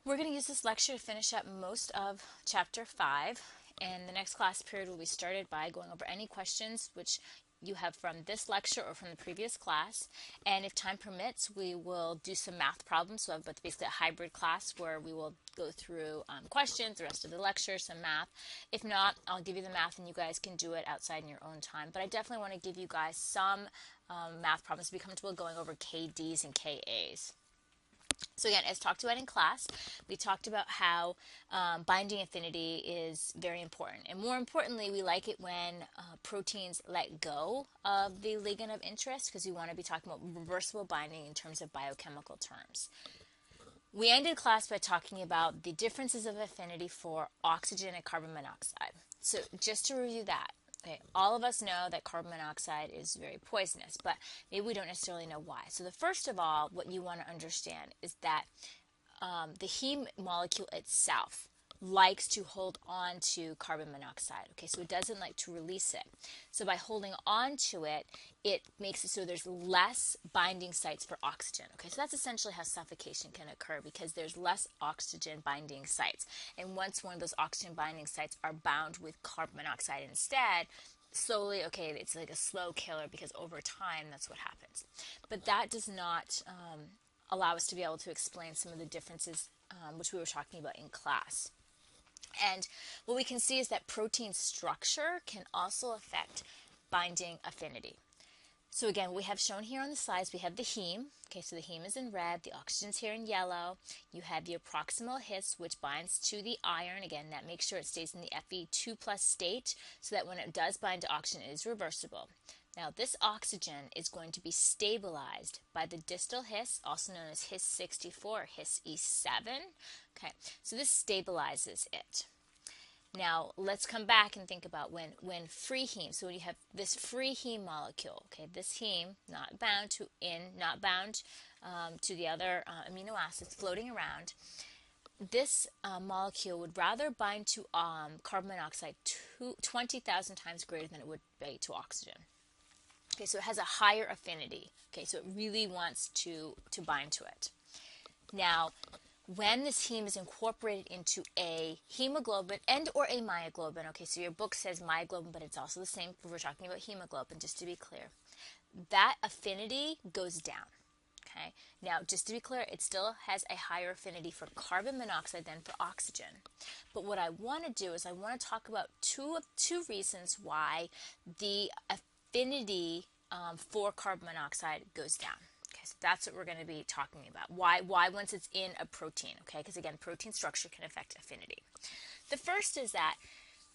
We're going to use this lecture to finish up most of Chapter 5, and the next class period will be started by going over any questions which you have from this lecture or from the previous class. And if time permits, we will do some math problems. So it's basically a hybrid class where we will go through questions, the rest of the lecture, some math. If not, I'll give you the math and you guys can do it outside in your own time. But I definitely want to give you guys some math problems to be comfortable going over KDs and KAs. So again, as talked about in class, we talked about how binding affinity is very important. And more importantly, we like it when proteins let go of the ligand of interest because we want to be talking about reversible binding in terms of biochemical terms. We ended class by talking about the differences of affinity for oxygen and carbon monoxide. So just to review that, okay, all of us know that carbon monoxide is very poisonous, but maybe we don't necessarily know why. So the first of all, what you want to understand is that the heme molecule itself likes to hold on to carbon monoxide. Okay, so it doesn't like to release it. So by holding on to it, it makes it so there's less binding sites for oxygen. Okay, so that's essentially how suffocation can occur because there's less oxygen binding sites. And once one of those oxygen binding sites are bound with carbon monoxide instead, slowly, okay, it's like a slow killer because over time that's what happens. But that does not allow us to be able to explain some of the differences which we were talking about in class. And what we can see is that protein structure can also affect binding affinity. So again, we have shown here on the slides, we have the heme. Okay, so the heme is in red, the oxygen's here in yellow. You have your proximal His, which binds to the iron. Again, that makes sure it stays in the Fe2 plus state so that when it does bind to oxygen, it is reversible. Now, this oxygen is going to be stabilized by the distal His, also known as His 64, His E7. Okay, so this stabilizes it. Now, let's come back and think about when free heme, so when you have this free heme molecule, okay, this heme, not bound to to the other amino acids floating around, this molecule would rather bind to carbon monoxide 20,000 times greater than it would be to oxygen. Okay, so it has a higher affinity. Okay, so it really wants to bind to it. Now, when this heme is incorporated into a hemoglobin and or a myoglobin, okay, so your book says myoglobin, but it's also the same, we're talking about hemoglobin, just to be clear, that affinity goes down. Okay, now just to be clear, it still has a higher affinity for carbon monoxide than for oxygen. But what I want to do is I want to talk about two reasons why the affinity for carbon monoxide goes down. Okay, so that's what we're going to be talking about. Why once it's in a protein, okay? Because again, protein structure can affect affinity. The first is that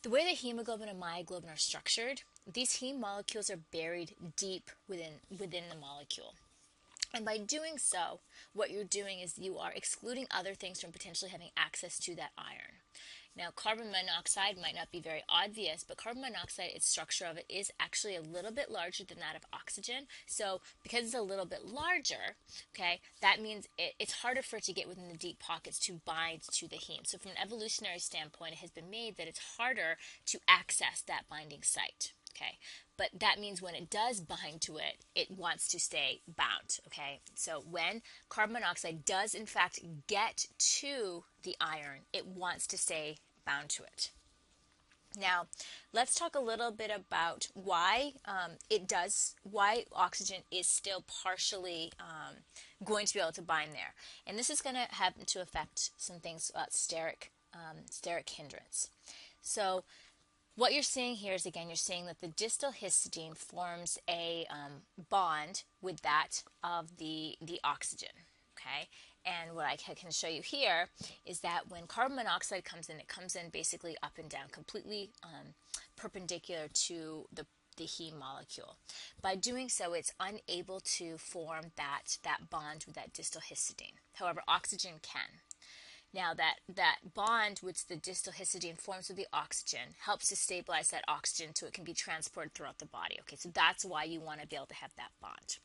the way the hemoglobin and myoglobin are structured, these heme molecules are buried deep within the molecule. And by doing so, what you're doing is you are excluding other things from potentially having access to that iron. Now, carbon monoxide might not be very obvious, but carbon monoxide, its structure of it is actually a little bit larger than that of oxygen. So because it's a little bit larger, okay, that means it's harder for it to get within the deep pockets to bind to the heme. So from an evolutionary standpoint, it has been made that it's harder to access that binding site. Okay, but that means when it does bind to it, it wants to stay bound. Okay, so when carbon monoxide does in fact get to the iron, it wants to stay bound to it. Now, let's talk a little bit about why why oxygen is still partially going to be able to bind there. And this is going to happen to affect some things about steric hindrance. So what you're seeing here is, again, you're seeing that the distal histidine forms a bond with that of the oxygen, okay? And what I can show you here is that when carbon monoxide comes in, it comes in basically up and down, completely perpendicular to the heme molecule. By doing so, it's unable to form that bond with that distal histidine. However, oxygen can. Now, that bond which the distal histidine forms with the oxygen helps to stabilize that oxygen so it can be transported throughout the body. Okay, so that's why you want to be able to have that bond.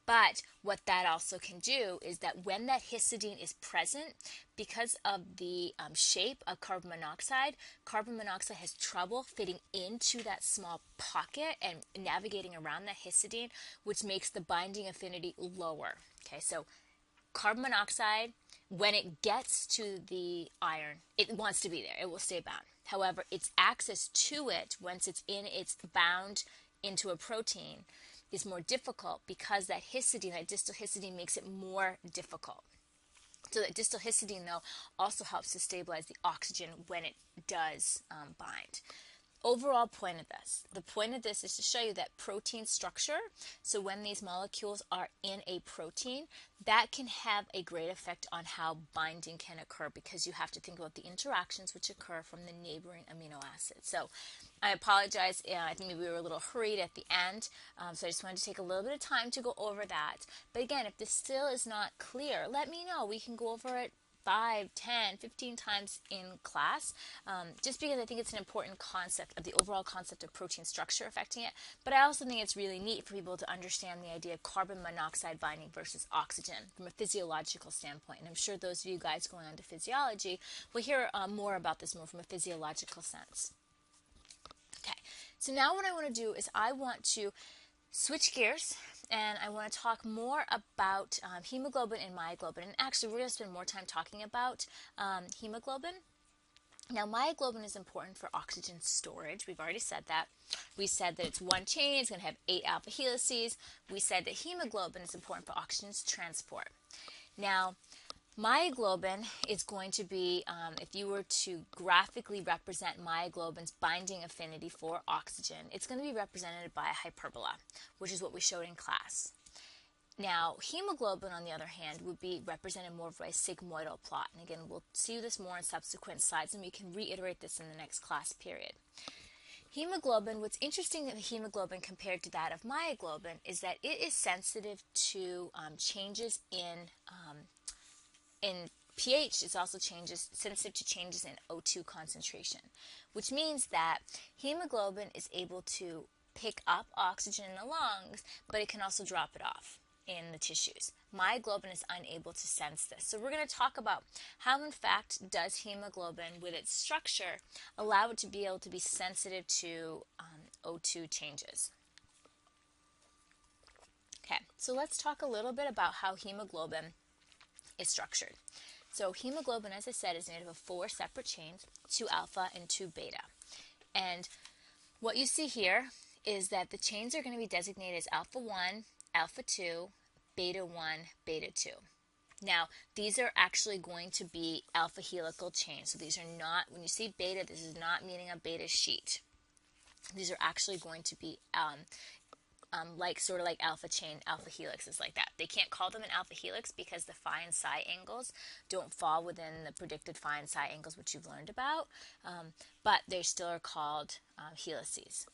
But what that also can do is that when that histidine is present, because of the shape of carbon monoxide has trouble fitting into that small pocket and navigating around that histidine, which makes the binding affinity lower. Okay, so carbon monoxide, when it gets to the iron, it wants to be there. It will stay bound. However, its access to it, once it's bound into a protein, is more difficult because that histidine, that distal histidine, makes it more difficult. So that distal histidine, though, also helps to stabilize the oxygen when it does bind. Overall point of this. The point of this is to show you that protein structure, so when these molecules are in a protein, that can have a great effect on how binding can occur, because you have to think about the interactions which occur from the neighboring amino acids. So I apologize, I think maybe we were a little hurried at the end, so I just wanted to take a little bit of time to go over that. But again, if this still is not clear, let me know. We can go over it 5, 10, 15 times in class, just because I think it's an important concept of the overall concept of protein structure affecting it. But I also think it's really neat for people to understand the idea of carbon monoxide binding versus oxygen from a physiological standpoint. And I'm sure those of you guys going on to physiology will hear more about this more from a physiological sense. Okay, so now what I want to do is I want to switch gears, and I want to talk more about hemoglobin and myoglobin. And actually, we're going to spend more time talking about hemoglobin. Now, myoglobin is important for oxygen storage. We've already said that. We said that it's one chain. It's going to have 8 alpha helices. We said that hemoglobin is important for oxygen transport. Now, myoglobin is going to be, if you were to graphically represent myoglobin's binding affinity for oxygen, it's going to be represented by a hyperbola, which is what we showed in class. Now, hemoglobin, on the other hand, would be represented more by a sigmoidal plot. And again, we'll see this more in subsequent slides, and we can reiterate this in the next class period. Hemoglobin, what's interesting with hemoglobin compared to that of myoglobin is that it is sensitive to changes in pH. It's also sensitive to changes in O2 concentration, which means that hemoglobin is able to pick up oxygen in the lungs, but it can also drop it off in the tissues. Myoglobin is unable to sense this. So we're going to talk about how, in fact, does hemoglobin, with its structure, allow it to be able to be sensitive to O2 changes. Okay, so let's talk a little bit about how hemoglobin is structured. So hemoglobin, as I said, is made up of 4 separate chains, 2 alpha and 2 beta. And what you see here is that the chains are going to be designated as alpha 1, alpha 2, beta 1, beta 2. Now, these are actually going to be alpha helical chains. So these are not, when you see beta, this is not meaning a beta sheet. These are actually going to be sort of like alpha chain, alpha helixes like that. They can't call them an alpha helix because the phi and psi angles don't fall within the predicted phi and psi angles, which you've learned about, but they still are called helices.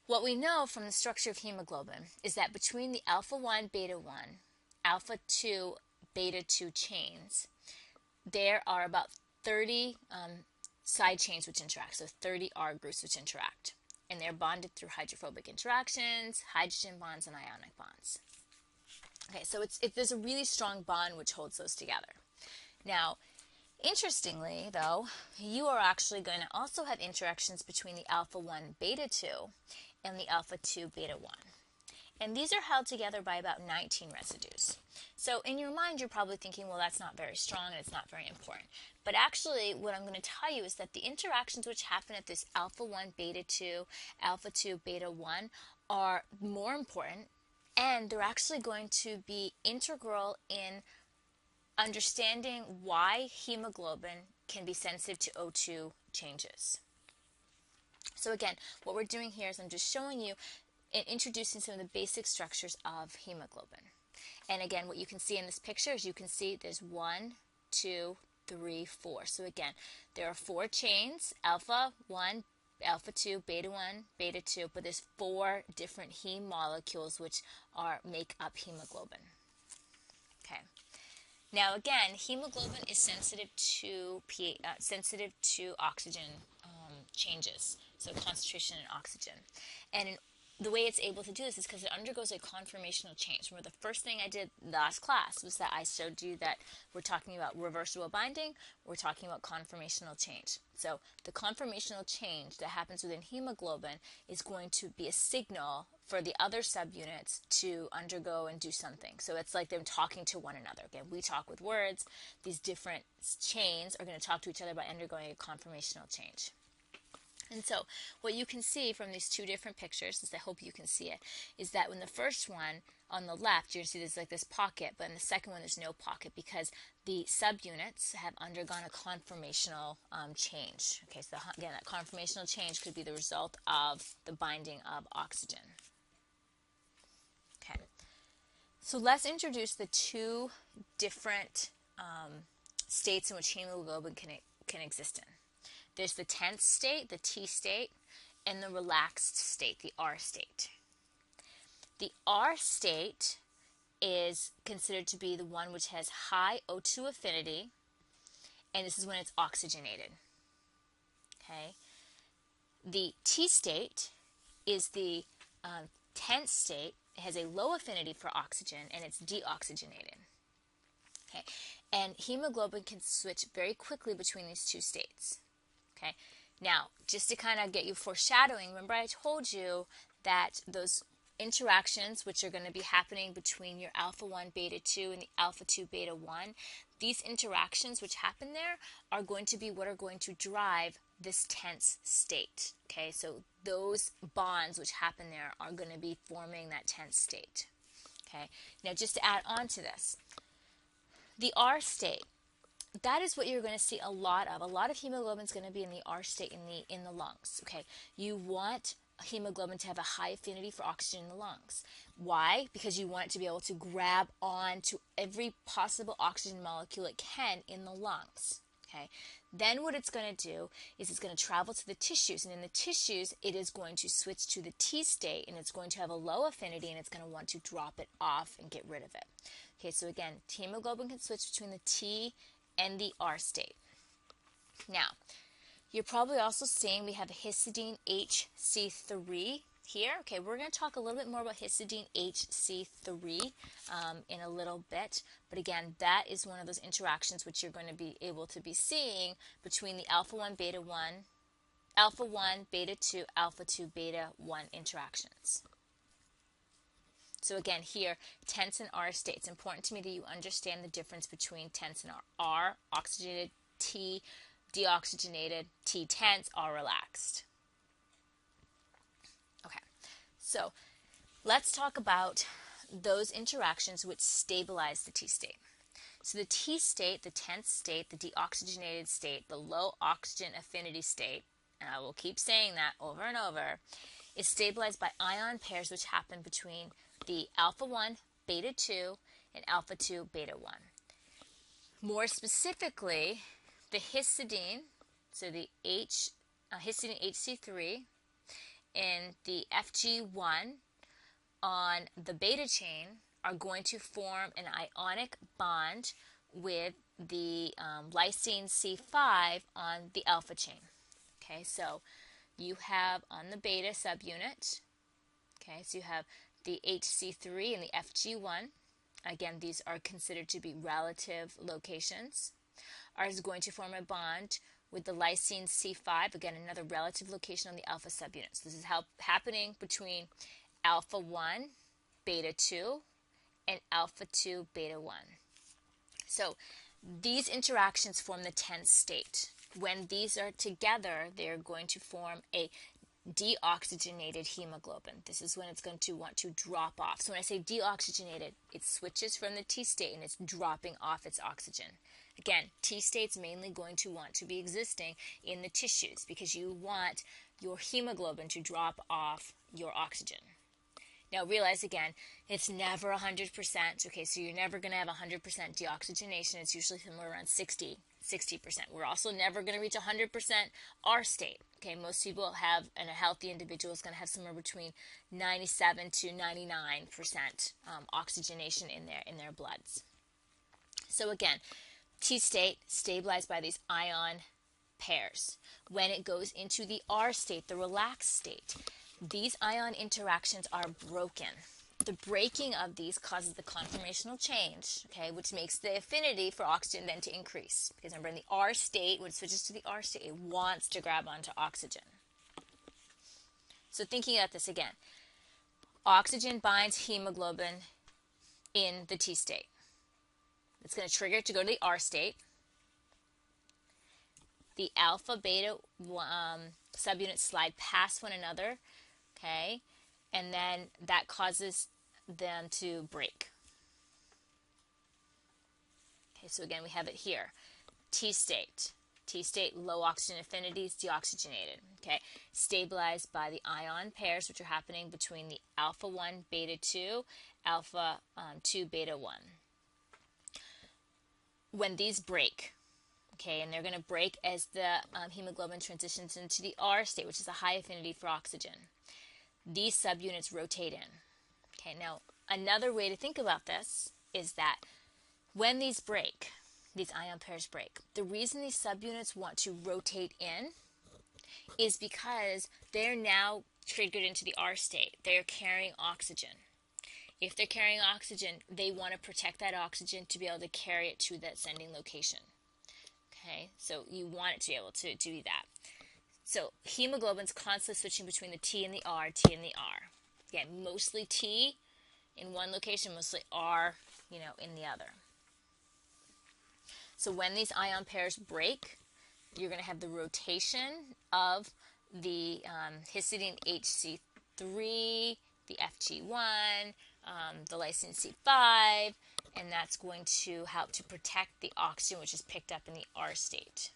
What we know from the structure of hemoglobin is that between the alpha 1, beta 1, alpha 2, beta 2 chains, there are about 30 side chains which interact, so 30 R groups which interact. And they're bonded through hydrophobic interactions, hydrogen bonds, and ionic bonds. Okay, so there's a really strong bond which holds those together. Now, interestingly, though, you are actually going to also have interactions between the alpha 1 beta 2 and the alpha 2 beta 1. And these are held together by about 19 residues. So in your mind, you're probably thinking, well, that's not very strong and it's not very important. But actually, what I'm going to tell you is that the interactions which happen at this alpha 1, beta 2, alpha 2, beta 1 are more important, and they're actually going to be integral in understanding why hemoglobin can be sensitive to O2 changes. So again, what we're doing here is I'm just showing you and introducing some of the basic structures of hemoglobin. And again, what you can see in this picture is you can see there's 1, 2, 3, 4. So again, there are 4 chains, alpha 1, alpha 2, beta 1, beta 2, but there's 4 different heme molecules which make up hemoglobin. Okay. Now again, hemoglobin is sensitive to oxygen changes, so concentration in oxygen. And in the way it's able to do this is because it undergoes a conformational change. Remember, the first thing I did last class was that I showed you that we're talking about reversible binding, we're talking about conformational change. So the conformational change that happens within hemoglobin is going to be a signal for the other subunits to undergo and do something. So it's like them talking to one another. Again, we talk with words. These different chains are going to talk to each other by undergoing a conformational change. And so what you can see from these two different pictures, as I hope you can see it, is that when the first one on the left, you're going to see there's like this pocket, but in the second one there's no pocket because the subunits have undergone a conformational change. Okay, so again, that conformational change could be the result of the binding of oxygen. Okay, so let's introduce the two different states in which hemoglobin can exist in. There's the tense state, the T state, and the relaxed state, the R state. The R state is considered to be the one which has high O2 affinity, and this is when it's oxygenated. Okay. The T state is the tense state. It has a low affinity for oxygen, and it's deoxygenated. Okay. And hemoglobin can switch very quickly between these two states. Okay, now just to kind of get you foreshadowing, remember I told you that those interactions which are going to be happening between your alpha 1 beta 2 and the alpha 2 beta 1, these interactions which happen there are going to be what are going to drive this tense state. Okay, so those bonds which happen there are going to be forming that tense state. Okay, now just to add on to this, the R state, that is what you're going to see a lot of. A lot of hemoglobin is going to be in the R state in the lungs. Okay, you want hemoglobin to have a high affinity for oxygen in the lungs. Why? Because you want it to be able to grab on to every possible oxygen molecule it can in the lungs. Okay, then what it's going to do is it's going to travel to the tissues, and in the tissues it is going to switch to the T state, and it's going to have a low affinity, and it's going to want to drop it off and get rid of it. Okay, so again, hemoglobin can switch between the T and the R state. Now, you're probably also seeing we have a histidine HC3 here. Okay, we're going to talk a little bit more about histidine HC3 in a little bit. But again, that is one of those interactions which you're going to be able to be seeing between the alpha 1 beta 1, alpha 1 beta 2, alpha 2 beta 1 interactions. So again, here, tense and R state. It's important to me that you understand the difference between tense and R. R, oxygenated, T, deoxygenated, T tense, R relaxed. Okay, so let's talk about those interactions which stabilize the T state. So the T state, the tense state, the deoxygenated state, the low oxygen affinity state, and I will keep saying that over and over, is stabilized by ion pairs which happen between the alpha 1 beta 2 and alpha 2 beta 1. More specifically, the histidine, so the histidine HC3 and the FG1 on the beta chain are going to form an ionic bond with the lysine C5 on the alpha chain. Okay, so you have on the beta subunit, okay, so you have the HC3 and the FG1. Again, these are considered to be relative locations. Is going to form a bond with the lysine C5, again, another relative location on the alpha subunit. So this is happening between alpha 1 beta 2 and alpha 2 beta 1. So these interactions form the tense state. When these are together, they're going to form a deoxygenated hemoglobin. This is when it's going to want to drop off. So when I say deoxygenated, it switches from the T state and it's dropping off its oxygen. Again, T state's mainly going to want to be existing in the tissues because you want your hemoglobin to drop off your oxygen. Now realize again, it's never 100%. Okay, so you're never going to have 100% deoxygenation. It's usually somewhere around 60%. We're also never going to reach 100% R state. Okay, most people have, and a healthy individual is going to have somewhere between 97 to 99% oxygenation in their bloods. So again, T state stabilized by these ion pairs. When it goes into the R state, the relaxed state, these ion interactions are broken. The breaking of these causes the conformational change, okay, which makes the affinity for oxygen then to increase. Because remember, in the R state, when it switches to the R state, it wants to grab onto oxygen. So thinking about this again, oxygen binds hemoglobin in the T state. It's going to trigger it to go to the R state. The alpha beta subunits slide past one another, okay, and then that causes them to break. Okay, so again, we have it here. T state. T state, low oxygen affinities, deoxygenated. Okay, stabilized by the ion pairs, which are happening between the alpha 1, beta 2, alpha 2, beta 1. When these break, okay, and they're going to break as the hemoglobin transitions into the R state, which is a high affinity for oxygen, these subunits rotate in. Okay, now another way to think about this is that when these break, these ion pairs break, the reason these subunits want to rotate in is because they're now triggered into the R state. They're carrying oxygen. If they're carrying oxygen, they want to protect that oxygen to be able to carry it to that sending location. Okay, so you want it to be able to do that. So hemoglobin's constantly switching between the T and the R, T and the R. Again, mostly T in one location, mostly R, in the other. So when these ion pairs break, you're going to have the rotation of the histidine HC3, the FG1, the lysine C5, and that's going to help to protect the oxygen, which is picked up in the R state.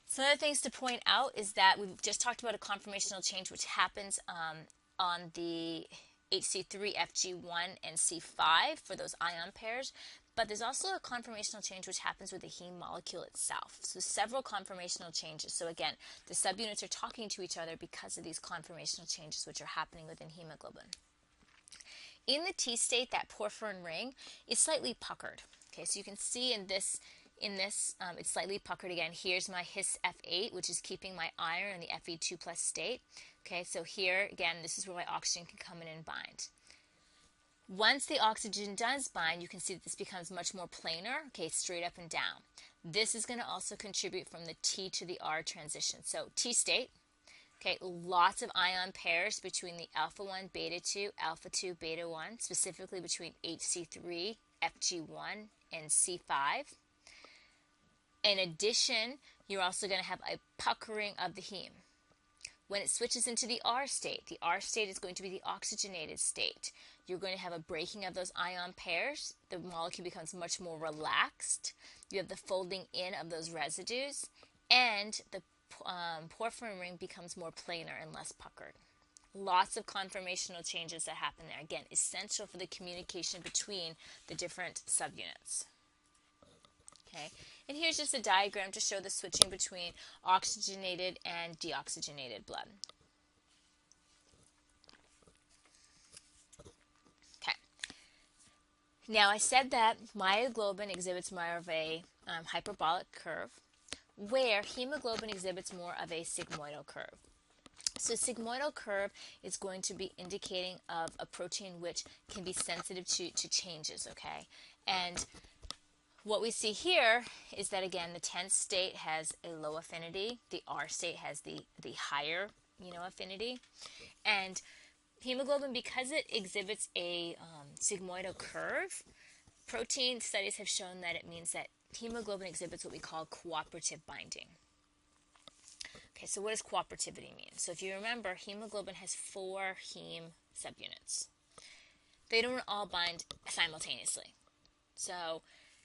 Some other things to point out is that we've just talked about a conformational change which happens on the HC3, FG1, and C5 for those ion pairs, but there's also a conformational change which happens with the heme molecule itself. So several conformational changes. So again, the subunits are talking to each other because of these conformational changes which are happening within hemoglobin. In the T state, that porphyrin ring is slightly puckered. Okay, so you can see in this, it's slightly puckered again. Here's my His F8, which is keeping my iron in the Fe2 plus state. Okay, so here, again, this is where my oxygen can come in and bind. Once the oxygen does bind, you can see that this becomes much more planar, okay, straight up and down. This is going to also contribute from the T to the R transition. So T state, okay, lots of ion pairs between the alpha 1, beta 2, alpha 2, beta 1, specifically between HC3, FG1, and C5. In addition, you're also going to have a puckering of the heme. When it switches into the R state is going to be the oxygenated state. You're going to have a breaking of those ion pairs. The molecule becomes much more relaxed. You have the folding in of those residues, and the porphyrin ring becomes more planar and less puckered. Lots of conformational changes that happen there. Again, essential for the communication between the different subunits. Okay, and here's just a diagram to show the switching between oxygenated and deoxygenated blood. Okay, now I said that myoglobin exhibits more of a hyperbolic curve, where hemoglobin exhibits more of a sigmoidal curve. So sigmoidal curve is going to be indicating of a protein which can be sensitive to changes, okay? And what we see here is that, again, the 10th state has a low affinity. The R state has the higher, affinity. And hemoglobin, because it exhibits a sigmoidal curve, protein studies have shown that it means that hemoglobin exhibits what we call cooperative binding. Okay, so what does cooperativity mean? So if you remember, hemoglobin has 4 heme subunits. They don't all bind simultaneously. So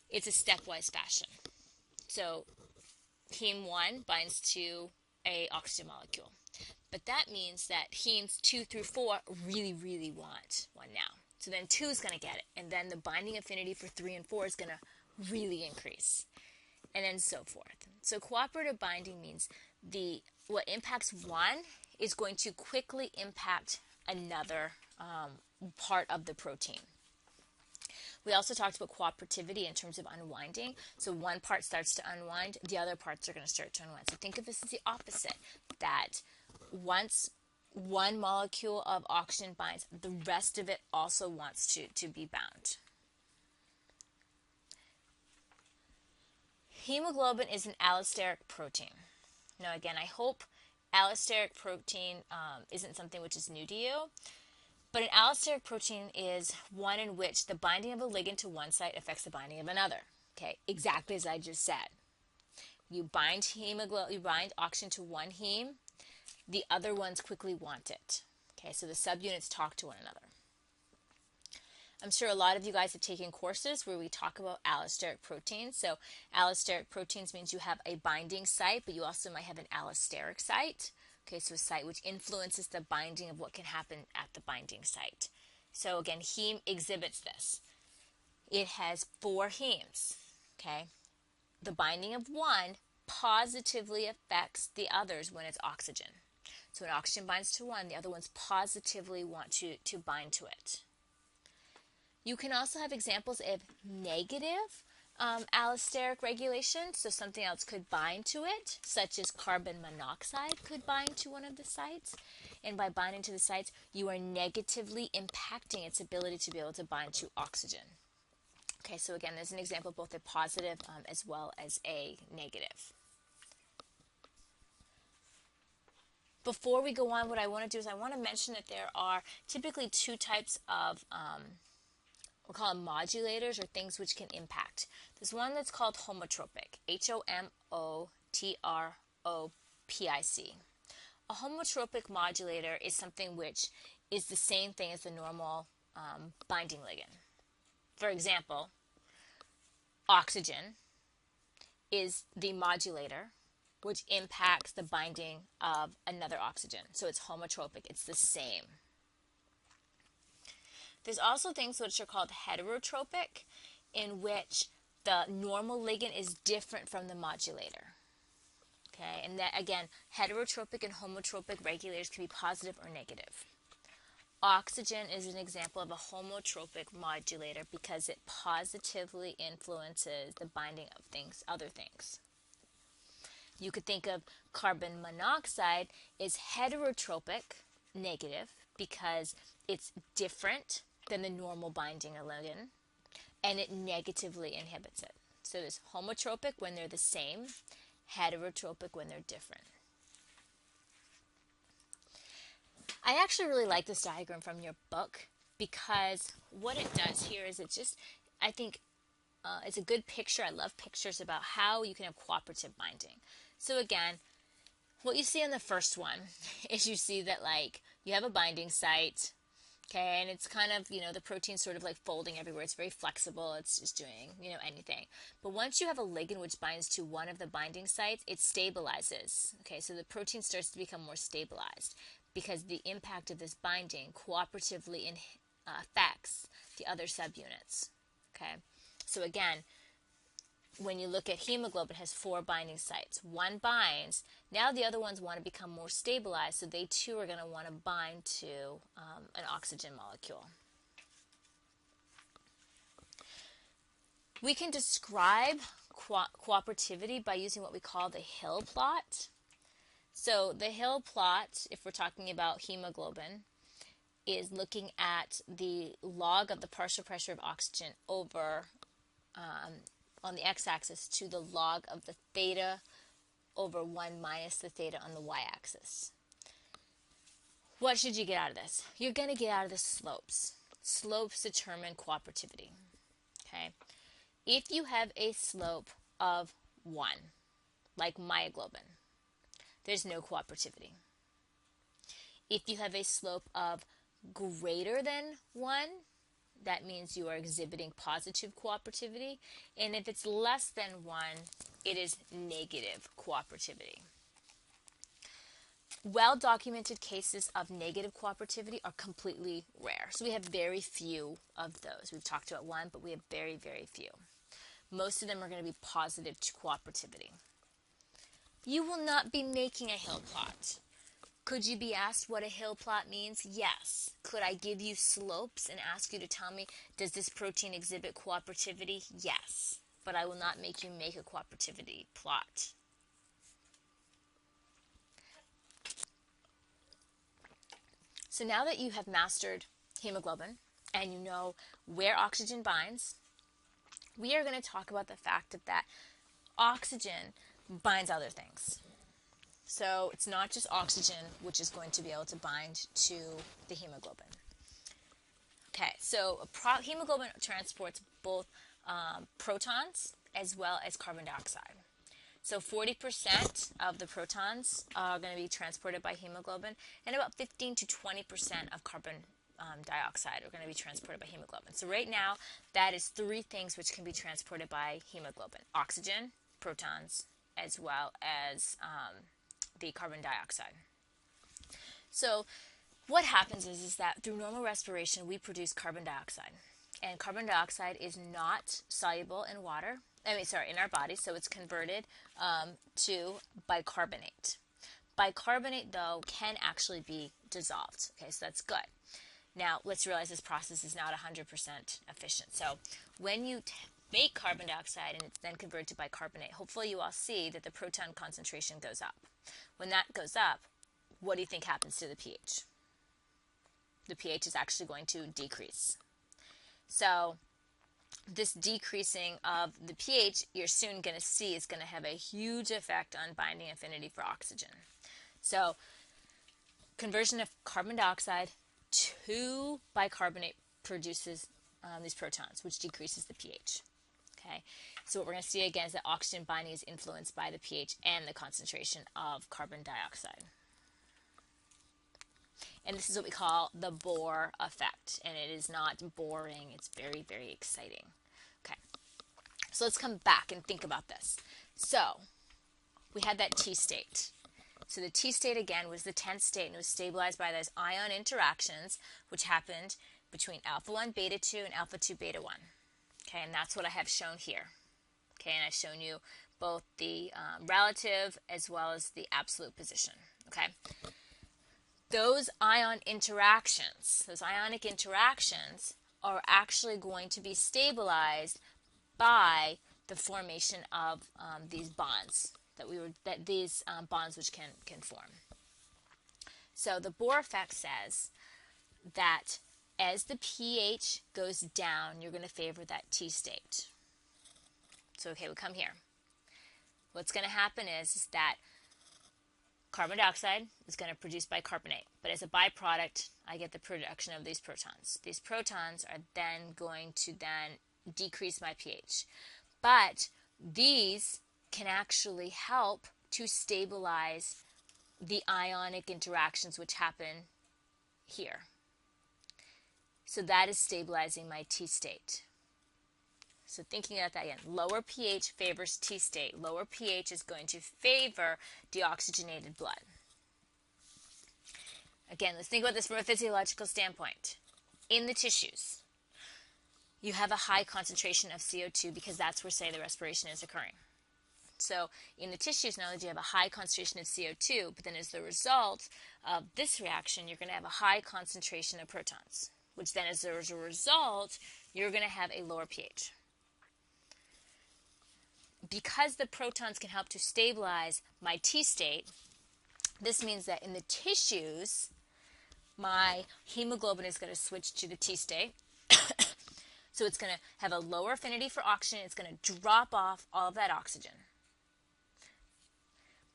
it's a stepwise fashion. So heme 1 binds to a oxygen molecule. But that means that hemes 2 through 4 really, really want one now. So then 2 is going to get it. And then the binding affinity for 3 and 4 is going to really increase. And then so forth. So cooperative binding means what impacts one is going to quickly impact another part of the protein. We also talked about cooperativity in terms of unwinding. So one part starts to unwind, the other parts are going to start to unwind. So think of this as the opposite, that once one molecule of oxygen binds, the rest of it also wants to be bound. Hemoglobin is an allosteric protein. Now again, I hope allosteric protein isn't something which is new to you. But an allosteric protein is one in which the binding of a ligand to one site affects the binding of another. Okay, exactly as I just said. You bind oxygen to one heme, the other ones quickly want it. Okay, so the subunits talk to one another. I'm sure a lot of you guys have taken courses where we talk about allosteric proteins. So allosteric proteins means you have a binding site, but you also might have an allosteric site. Okay, so a site which influences the binding of what can happen at the binding site. So again, heme exhibits this. It has 4 hemes. Okay, the binding of one positively affects the others when it's oxygen. So when oxygen binds to one, the other ones positively want to bind to it. You can also have examples of negative allosteric regulation, so something else could bind to it, such as carbon monoxide could bind to one of the sites, and by binding to the sites, you are negatively impacting its ability to be able to bind to oxygen. Okay, so again, there's an example of both a positive as well as a negative. Before we go on, what I want to do is I want to mention that there are typically 2 types of we'll call them modulators, or things which can impact. There's one that's called homotropic, H-O-M-O-T-R-O-P-I-C. A homotropic modulator is something which is the same thing as the normal binding ligand. For example, oxygen is the modulator which impacts the binding of another oxygen. So it's homotropic, it's the same. There's also things which are called heterotropic, in which the normal ligand is different from the modulator. Okay, and that again, heterotropic and homotropic regulators can be positive or negative. Oxygen is an example of a homotropic modulator because it positively influences the binding of other things. You could think of carbon monoxide is heterotropic, negative, because it's different than the normal binding ligand, and it negatively inhibits it. So there's homotropic when they're the same, heterotropic when they're different. I actually really like this diagram from your book because what it does here is I think it's a good picture. I love pictures about how you can have cooperative binding. So again, what you see in the first one is you see that you have a binding site, okay, and it's kind of, the protein's sort of folding everywhere. It's very flexible. It's just doing, anything. But once you have a ligand which binds to one of the binding sites, it stabilizes. Okay, so the protein starts to become more stabilized because the impact of this binding cooperatively affects the other subunits. Okay, so again, when you look at hemoglobin, it has 4 binding sites. One binds. Now the other ones want to become more stabilized, so they too are going to want to bind to an oxygen molecule. We can describe cooperativity by using what we call the Hill plot. So the Hill plot, if we're talking about hemoglobin, is looking at the log of the partial pressure of oxygen over on the x-axis to the log of the theta over 1 minus the theta on the y-axis. What should you get out of this? You're going to get out of the slopes. Slopes determine cooperativity. Okay? If you have a slope of 1, like myoglobin, there's no cooperativity. If you have a slope of greater than 1, that means you are exhibiting positive cooperativity. And if it's less than 1, it is negative cooperativity. Well-documented cases of negative cooperativity are completely rare. So we have very few of those. We've talked about one, but we have very, very few. Most of them are going to be positive to cooperativity. You will not be making a Hill plot. Could you be asked what a hill plot means? Yes. Could I give you slopes and ask you to tell me, does this protein exhibit cooperativity? Yes. But I will not make you make a cooperativity plot. So now that you have mastered hemoglobin and you know where oxygen binds, we are going to talk about the fact that oxygen binds other things. So it's not just oxygen which is going to be able to bind to the hemoglobin. Okay, so hemoglobin transports both protons as well as carbon dioxide. So 40% of the protons are going to be transported by hemoglobin, and about 15 to 20% of carbon dioxide are going to be transported by hemoglobin. So right now, that is 3 things which can be transported by hemoglobin: oxygen, protons, as well as the carbon dioxide. So what happens is that through normal respiration, we produce carbon dioxide. And carbon dioxide is not soluble in water. In our body, so it's converted to bicarbonate. Bicarbonate, though, can actually be dissolved. Okay, so that's good. Now, let's realize this process is not 100% efficient. So when you make carbon dioxide and it's then converted to bicarbonate, hopefully you all see that the proton concentration goes up. When that goes up, what do you think happens to the pH? The pH is actually going to decrease. So this decreasing of the pH, you're soon going to see, is going to have a huge effect on binding affinity for oxygen. So conversion of carbon dioxide to bicarbonate produces these protons, which decreases the pH. Okay, so what we're going to see again is that oxygen binding is influenced by the pH and the concentration of carbon dioxide. And this is what we call the Bohr effect. And it is not boring. It's very, very exciting. Okay. So let's come back and think about this. So we had that T state. So the T state, again, was the 10th state, and it was stabilized by those ion interactions, which happened between alpha 1 beta 2 and alpha 2 beta 1. Okay, and that's what I have shown here. Okay, and I've shown you both the relative as well as the absolute position. Okay. Those ionic interactions are actually going to be stabilized by the formation of these bonds bonds which can form. So the Bohr effect says that as the pH goes down, you're going to favor that T state. So okay, we come here. What's going to happen is that carbon dioxide is going to produce bicarbonate, but as a byproduct, I get the production of these protons. These protons are then going to decrease my pH. But these can actually help to stabilize the ionic interactions which happen here. So that is stabilizing my T state. So thinking about that again, lower pH favors T state. Lower pH is going to favor deoxygenated blood. Again, let's think about this from a physiological standpoint. In the tissues, you have a high concentration of CO2 because that's where, say, the respiration is occurring. So in the tissues, not only do you have a high concentration of CO2, but then as the result of this reaction, you're going to have a high concentration of protons, which then as a result, you're going to have a lower pH. Because the protons can help to stabilize my T state, this means that in the tissues, my hemoglobin is going to switch to the T state. So it's going to have a lower affinity for oxygen. It's going to drop off all of that oxygen.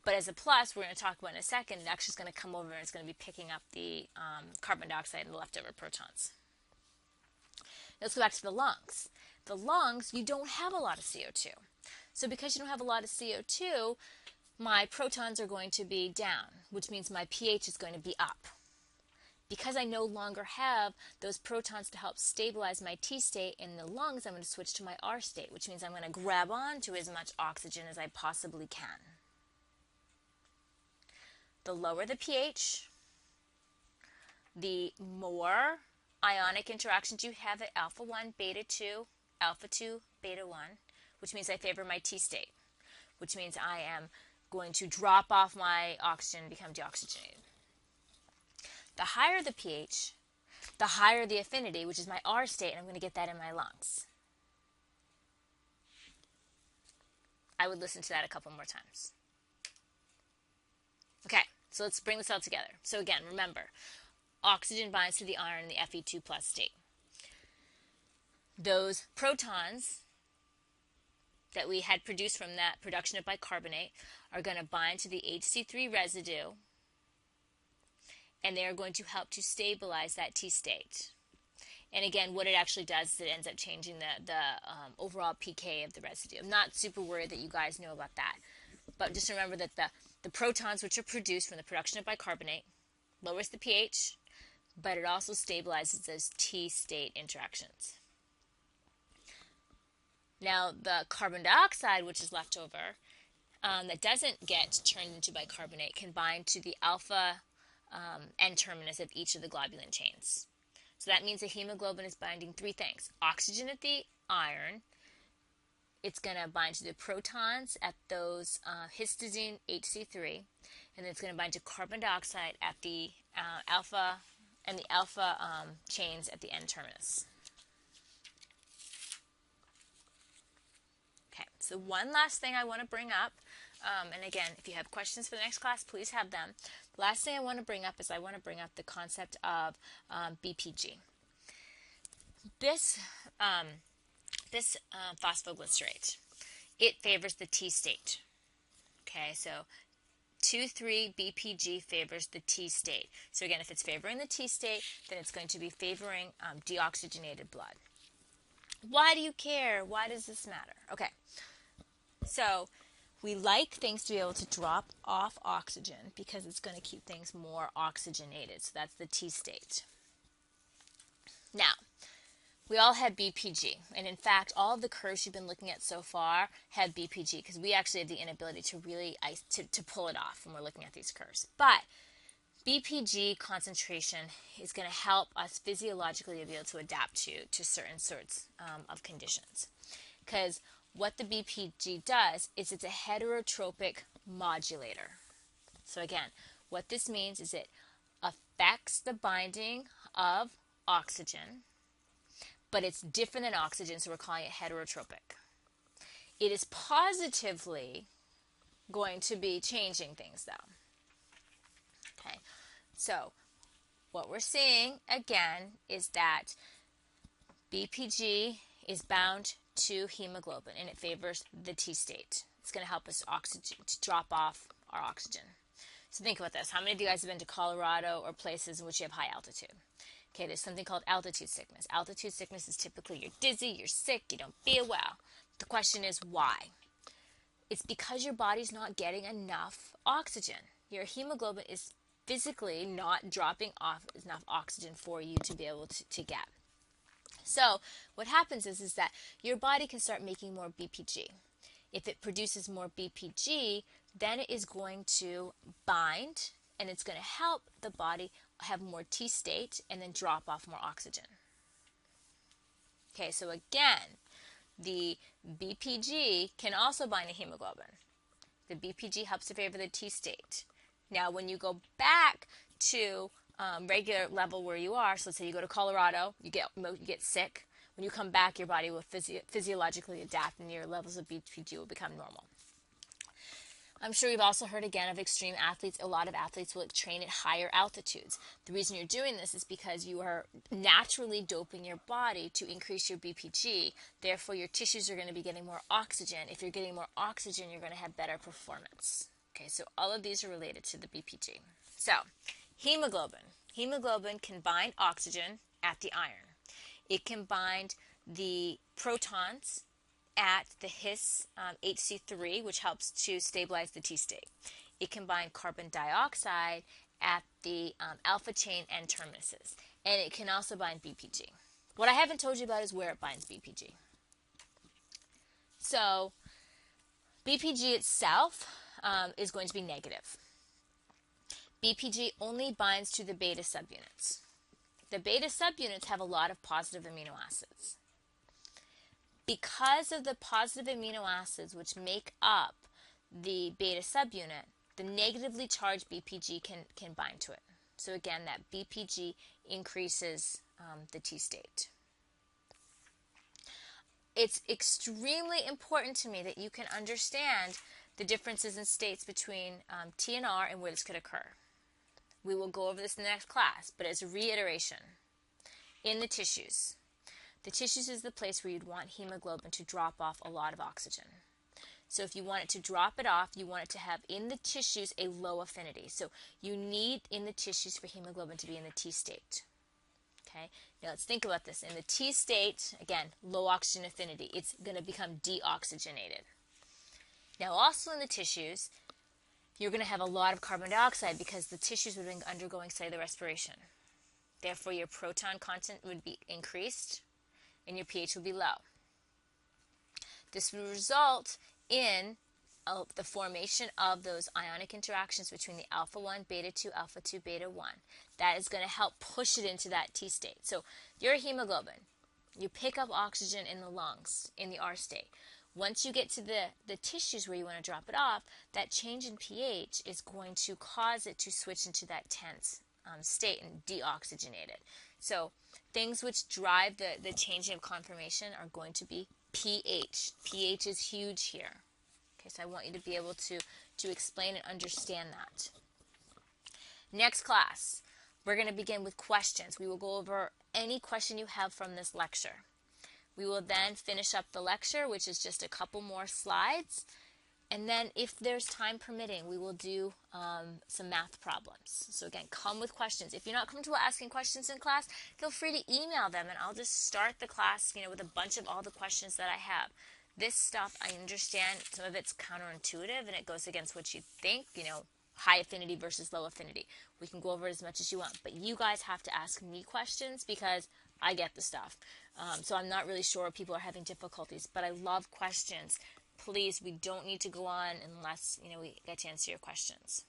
But as a plus, we're going to talk about in a second, it actually is going to come over and it's going to be picking up the carbon dioxide and the leftover protons. Let's go back to the lungs. The lungs, you don't have a lot of CO2. So because you don't have a lot of CO2, my protons are going to be down, which means my pH is going to be up. Because I no longer have those protons to help stabilize my T state in the lungs, I'm going to switch to my R state, which means I'm going to grab onto as much oxygen as I possibly can. The lower the pH, the more ionic interactions you have at alpha 1, beta 2, alpha 2, beta 1, which means I favor my T state, which means I am going to drop off my oxygen and become deoxygenated. the higher the pH, the higher the affinity, which is my R state, and I'm going to get that in my lungs. I would listen to that a couple more times. Okay, so let's bring this all together. So again, remember, oxygen binds to the iron in the Fe2 plus state. Those protons that we had produced from that production of bicarbonate are going to bind to the HC3 residue, and they are going to help to stabilize that T state. And again, what it actually does is it ends up changing the overall pK of the residue. I'm not super worried that you guys know about that. But just remember that the protons which are produced from the production of bicarbonate lowers the pH, but it also stabilizes those T state interactions. Now, the carbon dioxide, which is left over, that doesn't get turned into bicarbonate, can bind to the alpha N-terminus of each of the globulin chains. So that means the hemoglobin is binding three things. Oxygen at the iron. It's going to bind to the protons at those histidine HC3. And then it's going to bind to carbon dioxide at the alpha and the alpha chains at the N-terminus. Okay, so one last thing I want to bring up, and again, if you have questions for the next class, please have them. The last thing I want to bring up is I want to bring up the concept of BPG. This phosphoglycerate, it favors the T state. Okay, so 2,3-BPG favors the T state. So again, if it's favoring the T state, then it's going to be favoring deoxygenated blood. Why do you care? Why does this matter? Okay, so we like things to be able to drop off oxygen because it's going to keep things more oxygenated. So that's the T state. Now, we all have BPG. And in fact, all of the curves you've been looking at so far have BPG because we actually have the inability to really to pull it off when we're looking at these curves. But BPG concentration is going to help us physiologically be able to adapt to certain sorts of conditions. Because what the BPG does is it's a heterotropic modulator. So again, what this means is it affects the binding of oxygen, but it's different than oxygen, so we're calling it heterotropic. It is positively going to be changing things, though. Okay, so what we're seeing, again, is that BPG is bound to hemoglobin, and it favors the T state. It's going to help us to drop off our oxygen. So think about this. How many of you guys have been to Colorado or places in which you have high altitude? Okay, there's something called altitude sickness. Altitude sickness is typically you're dizzy, you're sick, you don't feel well. The question is why? It's because your body's not getting enough oxygen. Your hemoglobin is physically not dropping off enough oxygen for you to be able to get. So what happens is that your body can start making more BPG. If it produces more BPG, then it is going to bind, and it's going to help the body have more T state and then drop off more oxygen. Okay, so again, the BPG can also bind to hemoglobin. The BPG helps to favor the T state. Now, when you go back to regular level where you are, so let's say you go to Colorado, you get sick. When you come back, your body will physiologically adapt and your levels of BPG will become normal. I'm sure you've also heard again of extreme athletes. A lot of athletes will train at higher altitudes. The reason you're doing this is because you are naturally doping your body to increase your BPG. Therefore, your tissues are going to be getting more oxygen. If you're getting more oxygen, you're going to have better performance. Okay, so all of these are related to the BPG. So, hemoglobin. Hemoglobin can bind oxygen at the iron. It can bind the protons at the His HC3, which helps to stabilize the T state. It can bind carbon dioxide at the alpha chain N-terminuses. And it can also bind BPG. What I haven't told you about is where it binds BPG. So, BPG itself is going to be negative. BPG only binds to the beta subunits. The beta subunits have a lot of positive amino acids. Because of the positive amino acids which make up the beta subunit, the negatively charged BPG can bind to it. So again, that BPG increases the T state. It's extremely important to me that you can understand the differences in states between T and R and where this could occur. We will go over this in the next class, but as a reiteration, in the tissues is the place where you'd want hemoglobin to drop off a lot of oxygen. So if you want it to drop it off, you want it to have in the tissues a low affinity. So you need in the tissues for hemoglobin to be in the T state. Okay, now let's think about this. In the T state, again, low oxygen affinity, it's going to become deoxygenated. Now also in the tissues, you're going to have a lot of carbon dioxide because the tissues would be undergoing cellular respiration. Therefore, your proton content would be increased and your pH would be low. This would result in the formation of those ionic interactions between the alpha 1, beta 2, alpha 2, beta 1. That is going to help push it into that T state. So your hemoglobin, you pick up oxygen in the lungs, in the R state. Once you get to the tissues where you want to drop it off, that change in pH is going to cause it to switch into that tense state and deoxygenate it. So things which drive the changing of conformation are going to be pH. pH is huge here. Okay, so I want you to be able to explain and understand that. Next class, we're going to begin with questions. We will go over any question you have from this lecture. We will then finish up the lecture, which is just a couple more slides. And then if there's time permitting, we will do some math problems. So again, come with questions. If you're not comfortable asking questions in class, feel free to email them and I'll just start the class, with a bunch of all the questions that I have. This stuff, I understand some of it's counterintuitive and it goes against what you think, high affinity versus low affinity. We can go over it as much as you want, but you guys have to ask me questions because I get the stuff. So I'm not really sure if people are having difficulties, but I love questions. Please, we don't need to go on unless, we get to answer your questions.